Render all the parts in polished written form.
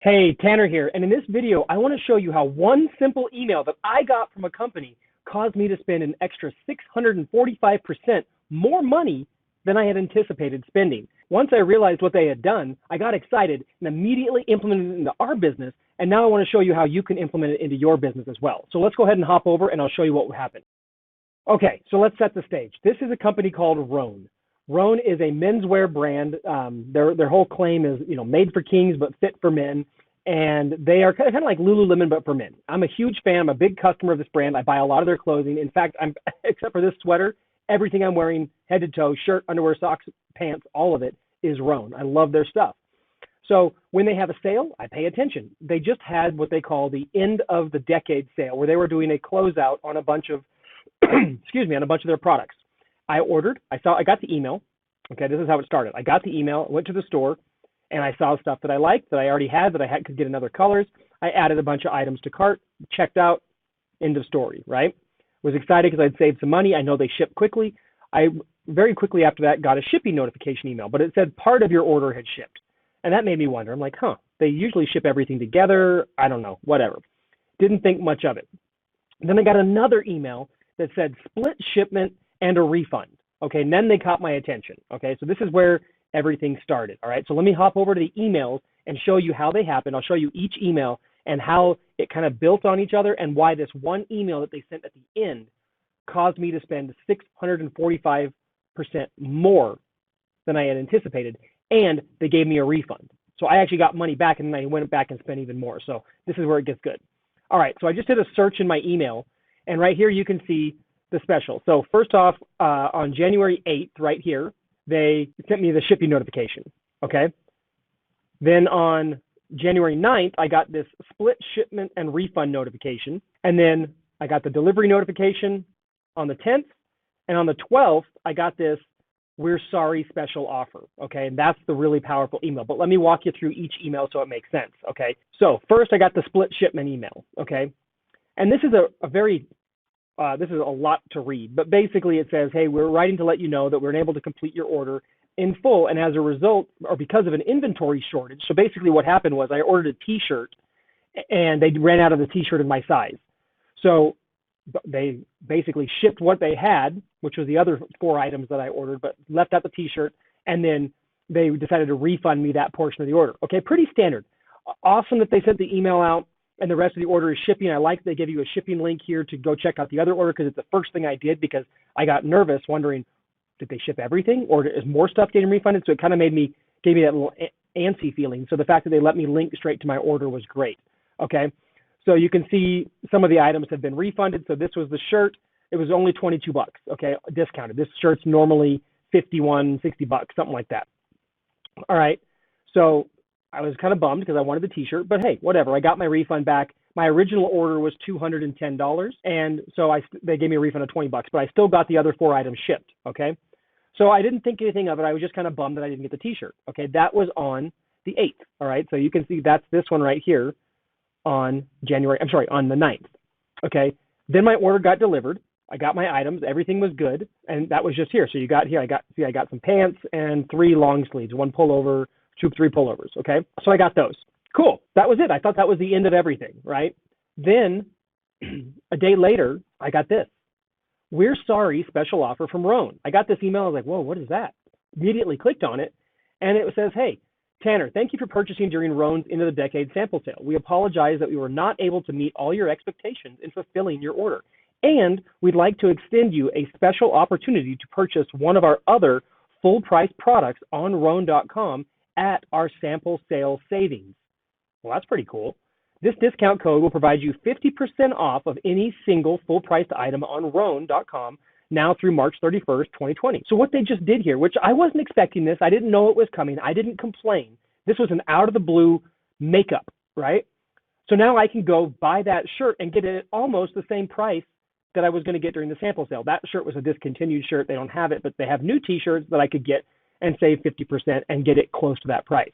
Hey, Tanner here, and in this video, I want to show you how one simple email that I got from a company caused me to spend an extra 645% more money than I had anticipated spending. Once I realized what they had done, I got excited and immediately implemented it into our business, and now I want to show you how you can implement it into your business as well. So let's go ahead and hop over and I'll show you what will happen. Okay, so let's set the stage. This is a company called Roan. Roan is a menswear brand. Their whole claim is, made for kings but fit for men, and they are kind of like Lululemon but for men. I'm a huge fan. I'm a big customer of this brand. I buy a lot of their clothing. In fact, except for this sweater, everything I'm wearing, head to toe, shirt, underwear, socks, pants, all of it is Roan. I love their stuff. So when they have a sale, I pay attention. They just had what they call the end of the decade sale, where they were doing a closeout on a bunch of, on a bunch of their products. I got the email. Okay, this is how it started. I got the email, went to the store, and I saw stuff that I liked, that I already had, could get in other colors. I added a bunch of items to cart, checked out, end of story, right? Was excited because I'd saved some money. I know they ship quickly. I very quickly after that got a shipping notification email, but it said part of your order had shipped. And that made me wonder. I'm like, they usually ship everything together. I don't know, whatever. Didn't think much of it. Then I got another email that said split shipment and a refund. Okay, and then they caught my attention. Okay, so this is where everything started. All right, so let me hop over to the emails and show you how they happened. I'll show you each email and how it kind of built on each other and why this one email that they sent at the end caused me to spend 645% more than I had anticipated, and they gave me a refund. So I actually got money back, and then I went back and spent even more. So this is where it gets good. All right, so I just did a search in my email, and right here you can see the special. So first off, on January 8th, right here, they sent me the shipping notification, okay? Then on January 9th, I got this split shipment and refund notification. And then I got the delivery notification on the 10th. And on the 12th, I got this "we're sorry" special offer, okay? And that's the really powerful email. But let me walk you through each email so it makes sense, okay? So first, I got the split shipment email, okay? And this is this is a lot to read, but basically it says, hey, we're writing to let you know that we're unable to complete your order in full, and as a result, or because of an inventory shortage. So basically what happened was I ordered a t-shirt and they ran out of the t-shirt in my size. So they basically shipped what they had, which was the other 4 items that I ordered, but left out the t-shirt, and then they decided to refund me that portion of the order. Okay, pretty standard. Awesome that they sent the email out and the rest of the order is shipping. I like they give you a shipping link here to go check out the other order, because it's the first thing I did, because I got nervous wondering, did they ship everything or is more stuff getting refunded? So it kind of gave me that little antsy feeling. So the fact that they let me link straight to my order was great. Okay, so you can see some of the items have been refunded. So this was the shirt. It was only $22, okay, discounted. This shirt's normally $51, $60, something like that. All right, so I was kind of bummed because I wanted the t-shirt, but hey, whatever. I got my refund back. My original order was $210, and so they gave me a refund of $20, but I still got the other 4 items shipped, okay? So I didn't think anything of it. I was just kind of bummed that I didn't get the t-shirt, okay? That was on the 8th, all right? So you can see that's this one right here on the 9th, okay? Then my order got delivered. I got my items. Everything was good, and that was just here. So you got here, I got some pants and 3 long sleeves, 1 pullover, 3 pullovers, okay? So I got those. Cool, that was it. I thought that was the end of everything, right? Then a day later, I got this. "We're sorry" special offer from Roan. I got this email. I was like, whoa, what is that? Immediately clicked on it, and it says, hey, Tanner, thank you for purchasing during Roan's end of the decade sample sale. We apologize that we were not able to meet all your expectations in fulfilling your order. And we'd like to extend you a special opportunity to purchase one of our other full price products on Roan.com at our sample sale savings. Well, that's pretty cool. This discount code will provide you 50% off of any single full-priced item on Roan.com now through March 31st, 2020. So what they just did here, which I wasn't expecting this, I didn't know it was coming, I didn't complain. This was an out-of-the-blue makeup, right? So now I can go buy that shirt and get it at almost the same price that I was going to get during the sample sale. That shirt was a discontinued shirt. They don't have it, but they have new t-shirts that I could get and save 50% and get it close to that price.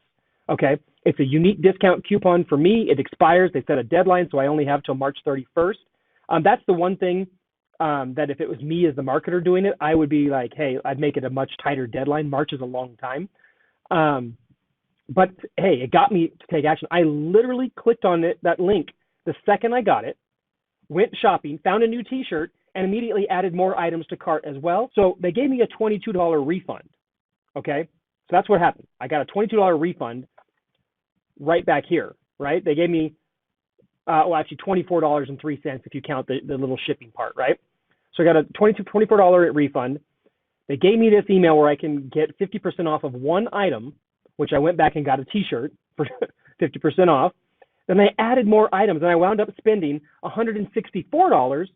Okay, it's a unique discount coupon for me. It expires. They set a deadline, so I only have till March 31st. That's the one thing that if it was me as the marketer doing it, I would be like, hey, I'd make it a much tighter deadline. March is a long time. But hey, it got me to take action. I literally clicked on that link the second I got it, went shopping, found a new t-shirt, and immediately added more items to cart as well. So they gave me a $22 refund. Okay, so that's what happened. I got a $22 refund right back here, right? They gave me, actually $24.03 if you count the little shipping part, right? So I got a $24 refund. They gave me this email where I can get 50% off of one item, which I went back and got a t-shirt for 50% off. Then they added more items, and I wound up spending $164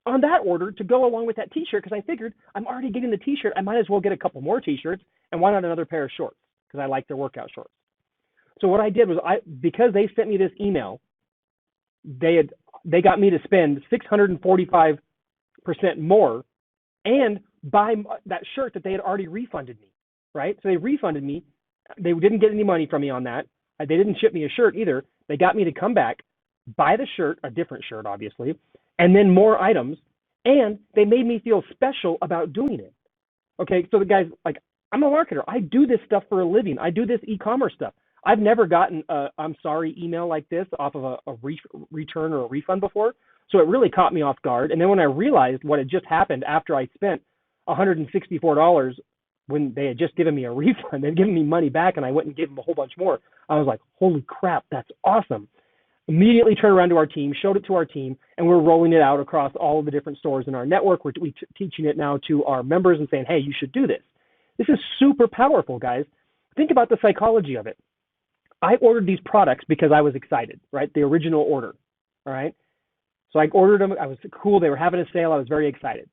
on that order to go along with that t-shirt, because I figured I'm already getting the t-shirt. I might as well get a couple more t-shirts, and why not another pair of shorts, because I like their workout shorts. So what I did was, because they sent me this email, they got me to spend 645% more and buy that shirt that they had already refunded me, right? So they refunded me. They didn't get any money from me on that. They didn't ship me a shirt either. They got me to come back, buy the shirt, a different shirt, obviously, and then more items, and they made me feel special about doing it. Okay, so the guy's like, I'm a marketer. I do this stuff for a living. I do this e-commerce stuff. I've never gotten a I'm sorry email like this off of a return or a refund before, so it really caught me off guard. And then when I realized what had just happened after I spent $164 when they had just given me a refund, they'd given me money back, and I went and gave them a whole bunch more, I was like, holy crap, that's awesome. Immediately turned around to our team, showed it to our team, and we're rolling it out across all of the different stores in our network. We're teaching it now to our members and saying, hey, you should do this. This is super powerful, guys. Think about the psychology of it. I ordered these products because I was excited, right? The original order, all right? So I ordered them. I was cool. They were having a sale. I was very excited.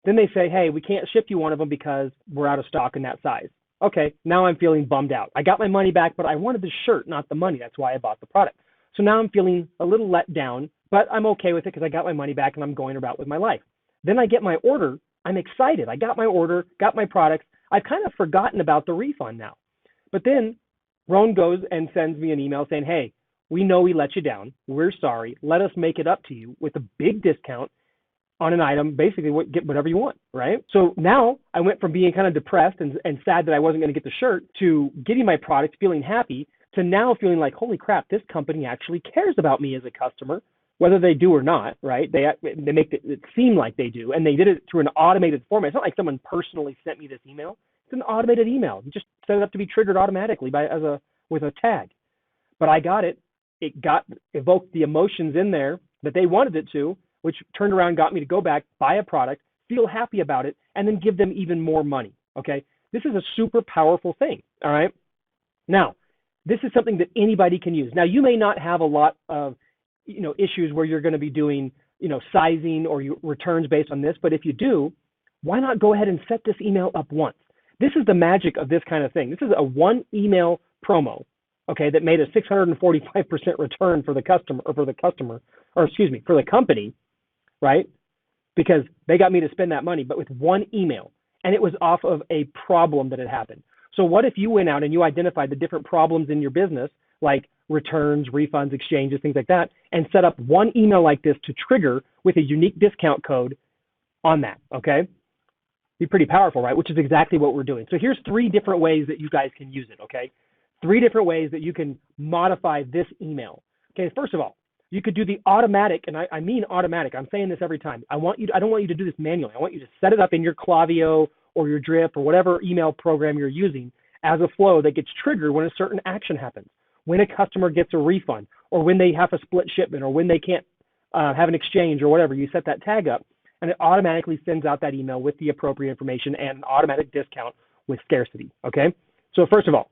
Then they say, hey, we can't ship you one of them because we're out of stock in that size. Okay, now I'm feeling bummed out. I got my money back, but I wanted the shirt, not the money. That's why I bought the product. So now I'm feeling a little let down, but I'm okay with it because I got my money back and I'm going about with my life. Then I get my order. I'm excited. I got my order, got my products. I've kind of forgotten about the refund now. But then Roan goes and sends me an email saying, hey, we know we let you down. We're sorry. Let us make it up to you with a big discount on an item, basically get whatever you want, right? So now I went from being kind of depressed and sad that I wasn't going to get the shirt to getting my product, feeling happy, to now feeling like, holy crap, this company actually cares about me as a customer, whether they do or not, right? They make it seem like they do, and they did it through an automated format. It's not like someone personally sent me this email. It's an automated email. You just set it up to be triggered automatically with a tag. But I got it. It evoked the emotions in there that they wanted it to, which turned around, got me to go back, buy a product, feel happy about it, and then give them even more money, okay? This is a super powerful thing, all right? Now, this is something that anybody can use. Now, you may not have a lot of, issues where you're going to be doing, sizing or returns based on this, but if you do, why not go ahead and set this email up once? This is the magic of this kind of thing. This is a one email promo, okay, that made a 645% return for the company, right? Because they got me to spend that money, but with one email, and it was off of a problem that had happened. So what if you went out and you identified the different problems in your business, like returns, refunds, exchanges, things like that, and set up one email like this to trigger with a unique discount code on that, okay? Be pretty powerful, right? Which is exactly what we're doing. So here's 3 different ways that you guys can use it, okay? 3 different ways that you can modify this email. Okay, first of all, you could do the automatic, and I mean automatic. I'm saying this every time. I don't want you to do this manually. I want you to set it up in your Klaviyo or your Drip or whatever email program you're using as a flow that gets triggered when a certain action happens, when a customer gets a refund, or when they have a split shipment, or when they can't have an exchange or whatever. You set that tag up, and it automatically sends out that email with the appropriate information and an automatic discount with scarcity, okay? So first of all,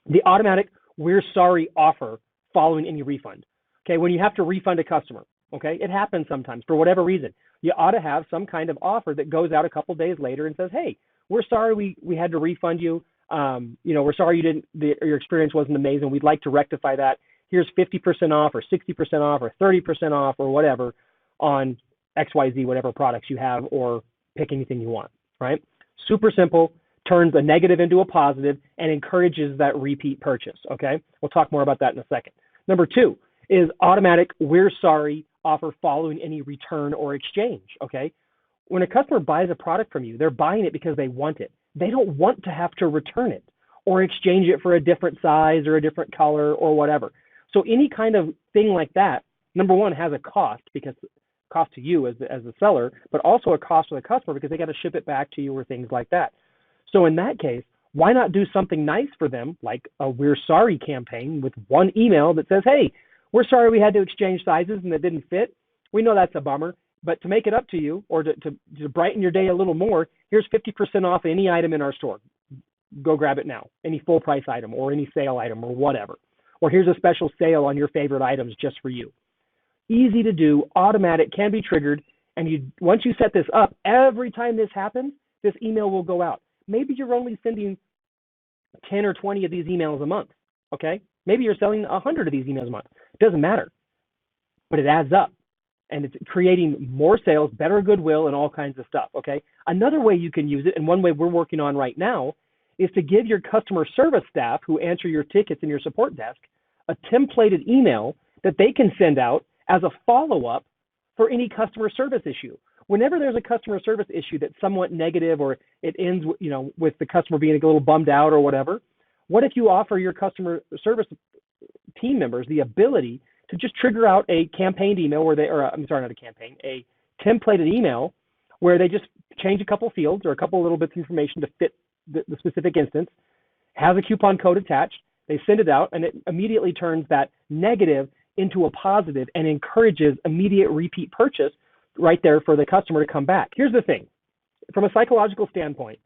the automatic "we're sorry" offer following any refund. Okay, when you have to refund a customer, okay, it happens sometimes for whatever reason. You ought to have some kind of offer that goes out a couple days later and says, hey, we're sorry we had to refund you. We're sorry your experience wasn't amazing. We'd like to rectify that. Here's 50% off or 60% off or 30% off or whatever on XYZ, whatever products you have, or pick anything you want, right? Super simple, turns a negative into a positive, and encourages that repeat purchase, okay? We'll talk more about that in a second. Number 2 is automatic "we're sorry" offer following any return or exchange, okay? When a customer buys a product from you, they're buying it because they want it. They don't want to have to return it. or exchange it for a different size or a different color or whatever. So any kind of thing like that, number one, has a cost, because cost to you as the seller, but also a cost to the customer because they got to ship it back to you or things like that. So in that case, why not do something nice for them, like a "We're Sorry" campaign with one email that says, "Hey, we're sorry we had to exchange sizes and it didn't fit. We know that's a bummer, but to make it up to you, or to brighten your day a little more, here's 50% off any item in our store. Go grab it now. Any full price item or any sale item or whatever. Or here's a special sale on your favorite items just for you." Easy to do, automatic, can be triggered, and once you set this up, every time this happens, this email will go out. Maybe you're only sending 10 or 20 of these emails a month, okay? Maybe you're selling 100 of these emails a month. It doesn't matter, but it adds up, and it's creating more sales, better goodwill, and all kinds of stuff, okay? Another way you can use it, and one way we're working on right now, is to give your customer service staff who answer your tickets in your support desk a templated email that they can send out as a follow-up for any customer service issue. Whenever there's a customer service issue that's somewhat negative, or it ends, with the customer being a little bummed out or whatever, what if you offer your customer service team members the ability to just trigger out a campaigned email a templated email where they just change a couple fields or a couple little bits of information to fit the specific instance, has a coupon code attached, they send it out, and it immediately turns that negative into a positive and encourages immediate repeat purchase right there for the customer to come back. Here's the thing. From a psychological standpoint,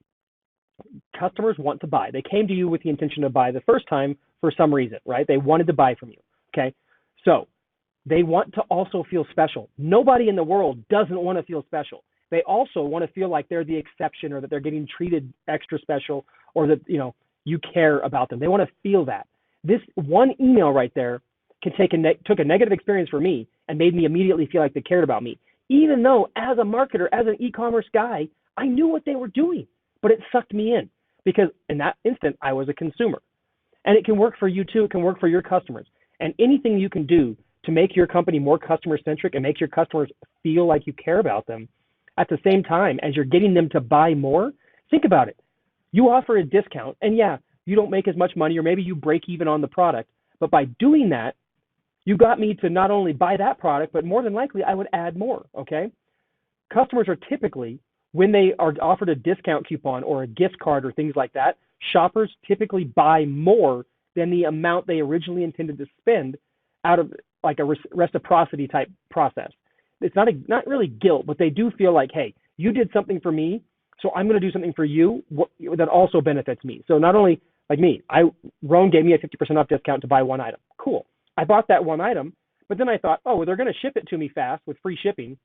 customers want to buy. They came to you with the intention to buy the first time for some reason, right? They wanted to buy from you, okay? So they want to also feel special. Nobody in the world doesn't want to feel special. They also want to feel like they're the exception, or that they're getting treated extra special, or that, you care about them. They want to feel that. This one email right there took a negative experience for me and made me immediately feel like they cared about me. Even though as a marketer, as an e-commerce guy, I knew what they were doing, but it sucked me in because in that instant, I was a consumer. And it can work for you too. It can work for your customers. And anything you can do to make your company more customer-centric and make your customers feel like you care about them at the same time as you're getting them to buy more, think about it. You offer a discount, and yeah, you don't make as much money, or maybe you break even on the product, but by doing that, you got me to not only buy that product, but more than likely I would add more, okay? Customers are typically, when they are offered a discount coupon or a gift card or things like that, shoppers typically buy more than the amount they originally intended to spend out of like a reciprocity type process. It's not really guilt, but they do feel like, hey, you did something for me, so I'm going to do something for you that also benefits me. So not only like me, Roan gave me a 50% off discount to buy one item. Cool. I bought that one item, but then I thought, oh, they're going to ship it to me fast with free shipping.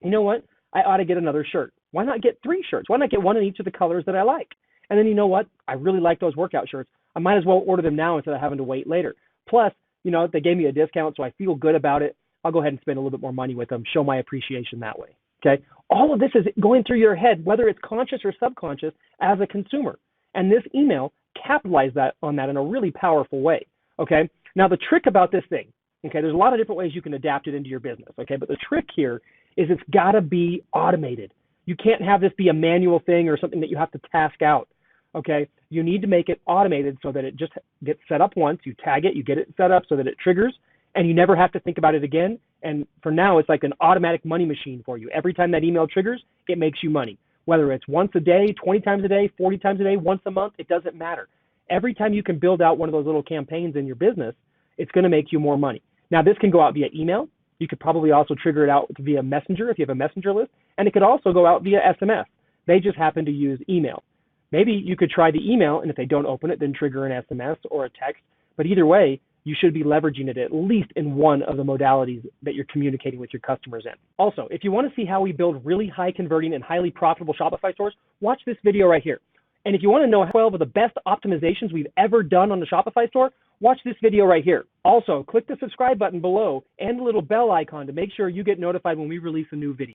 You know what? I ought to get another shirt. Why not get 3 shirts? Why not get one in each of the colors that I like? And then you know what? I really like those workout shirts. I might as well order them now instead of having to wait later. Plus, they gave me a discount, so I feel good about it. I'll go ahead and spend a little bit more money with them, show my appreciation that way. Okay? All of this is going through your head, whether it's conscious or subconscious, as a consumer. And this email capitalized on that in a really powerful way. Okay? Now, the trick about this thing, okay, there's a lot of different ways you can adapt it into your business, okay, but the trick here is it's got to be automated. You can't have this be a manual thing or something that you have to task out, okay? You need to make it automated so that it just gets set up once, you tag it, you get it set up so that it triggers, and you never have to think about it again. And for now, it's like an automatic money machine for you. Every time that email triggers, it makes you money. Whether it's once a day, 20 times a day, 40 times a day, once a month, it doesn't matter. Every time you can build out one of those little campaigns in your business, it's going to make you more money. Now, this can go out via email. You could probably also trigger it out via Messenger if you have a Messenger list, and it could also go out via SMS. They just happen to use email. Maybe you could try the email, and if they don't open it, then trigger an SMS or a text. But either way, you should be leveraging it at least in one of the modalities that you're communicating with your customers in. Also, if you want to see how we build really high converting and highly profitable Shopify stores, watch this video right here. And if you want to know 12 of the best optimizations we've ever done on the Shopify store, watch this video right here. Also, click the subscribe button below and the little bell icon to make sure you get notified when we release a new video.